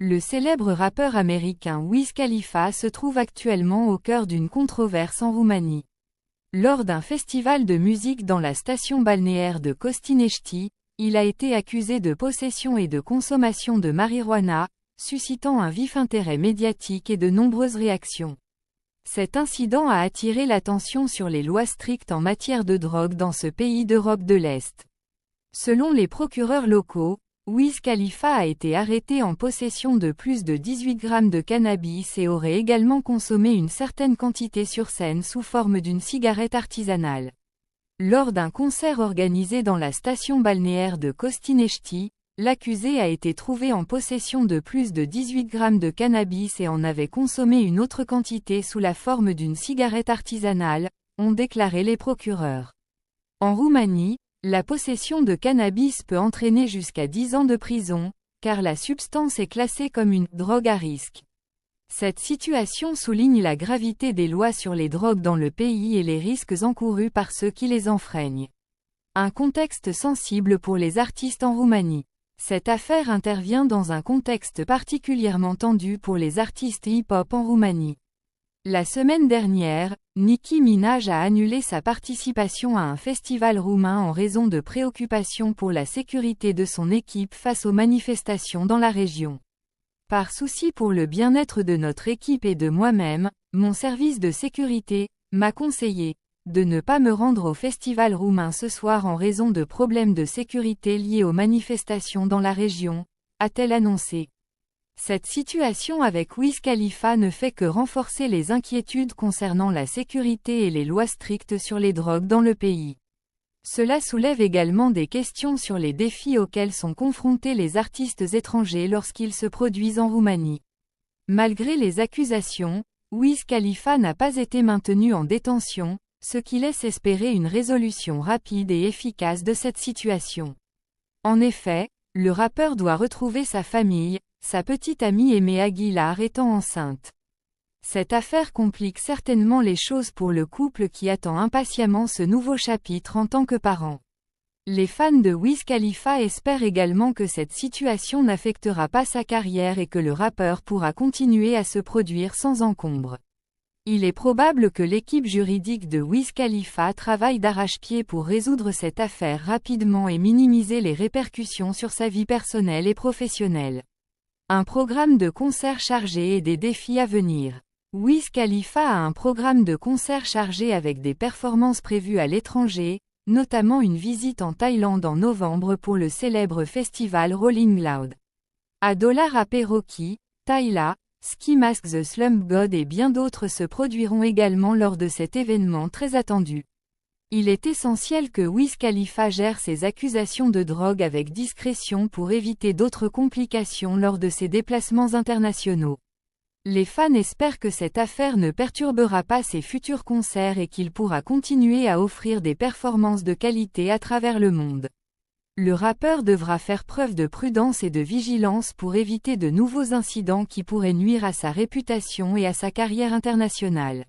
Le célèbre rappeur américain Wiz Khalifa se trouve actuellement au cœur d'une controverse en Roumanie. Lors d'un festival de musique dans la station balnéaire de Costinești, il a été accusé de possession et de consommation de marijuana, suscitant un vif intérêt médiatique et de nombreuses réactions. Cet incident a attiré l'attention sur les lois strictes en matière de drogue dans ce pays d'Europe de l'Est. Selon les procureurs locaux, Wiz Khalifa a été arrêté en possession de plus de 18 grammes de cannabis et aurait également consommé une certaine quantité sur scène sous forme d'une cigarette artisanale. Lors d'un concert organisé dans la station balnéaire de Costinești, l'accusé a été trouvé en possession de plus de 18 grammes de cannabis et en avait consommé une autre quantité sous la forme d'une cigarette artisanale, ont déclaré les procureurs. En Roumanie, la possession de cannabis peut entraîner jusqu'à 10 ans de prison, car la substance est classée comme une « drogue à risque ». Cette situation souligne la gravité des lois sur les drogues dans le pays et les risques encourus par ceux qui les enfreignent. Un contexte sensible pour les artistes en Roumanie. Cette affaire intervient dans un contexte particulièrement tendu pour les artistes hip-hop en Roumanie. La semaine dernière, Nicki Minaj a annulé sa participation à un festival roumain en raison de préoccupations pour la sécurité de son équipe face aux manifestations dans la région. Par souci pour le bien-être de notre équipe et de moi-même, mon service de sécurité m'a conseillé de ne pas me rendre au festival roumain ce soir en raison de problèmes de sécurité liés aux manifestations dans la région, a-t-elle annoncé. Cette situation avec Wiz Khalifa ne fait que renforcer les inquiétudes concernant la sécurité et les lois strictes sur les drogues dans le pays. Cela soulève également des questions sur les défis auxquels sont confrontés les artistes étrangers lorsqu'ils se produisent en Roumanie. Malgré les accusations, Wiz Khalifa n'a pas été maintenu en détention, ce qui laisse espérer une résolution rapide et efficace de cette situation. En effet, le rappeur doit retrouver sa famille, sa petite amie Aimée Aguilar étant enceinte. Cette affaire complique certainement les choses pour le couple qui attend impatiemment ce nouveau chapitre en tant que parent. Les fans de Wiz Khalifa espèrent également que cette situation n'affectera pas sa carrière et que le rappeur pourra continuer à se produire sans encombre. Il est probable que l'équipe juridique de Wiz Khalifa travaille d'arrache-pied pour résoudre cette affaire rapidement et minimiser les répercussions sur sa vie personnelle et professionnelle. Un programme de concerts chargé et des défis à venir. Wiz Khalifa a un programme de concerts chargé avec des performances prévues à l'étranger, notamment une visite en Thaïlande en novembre pour le célèbre festival Rolling Loud. À $AP Rocky, Tyla, Ski Mask the Slump God et bien d'autres se produiront également lors de cet événement très attendu. Il est essentiel que Wiz Khalifa gère ses accusations de drogue avec discrétion pour éviter d'autres complications lors de ses déplacements internationaux. Les fans espèrent que cette affaire ne perturbera pas ses futurs concerts et qu'il pourra continuer à offrir des performances de qualité à travers le monde. Le rappeur devra faire preuve de prudence et de vigilance pour éviter de nouveaux incidents qui pourraient nuire à sa réputation et à sa carrière internationale.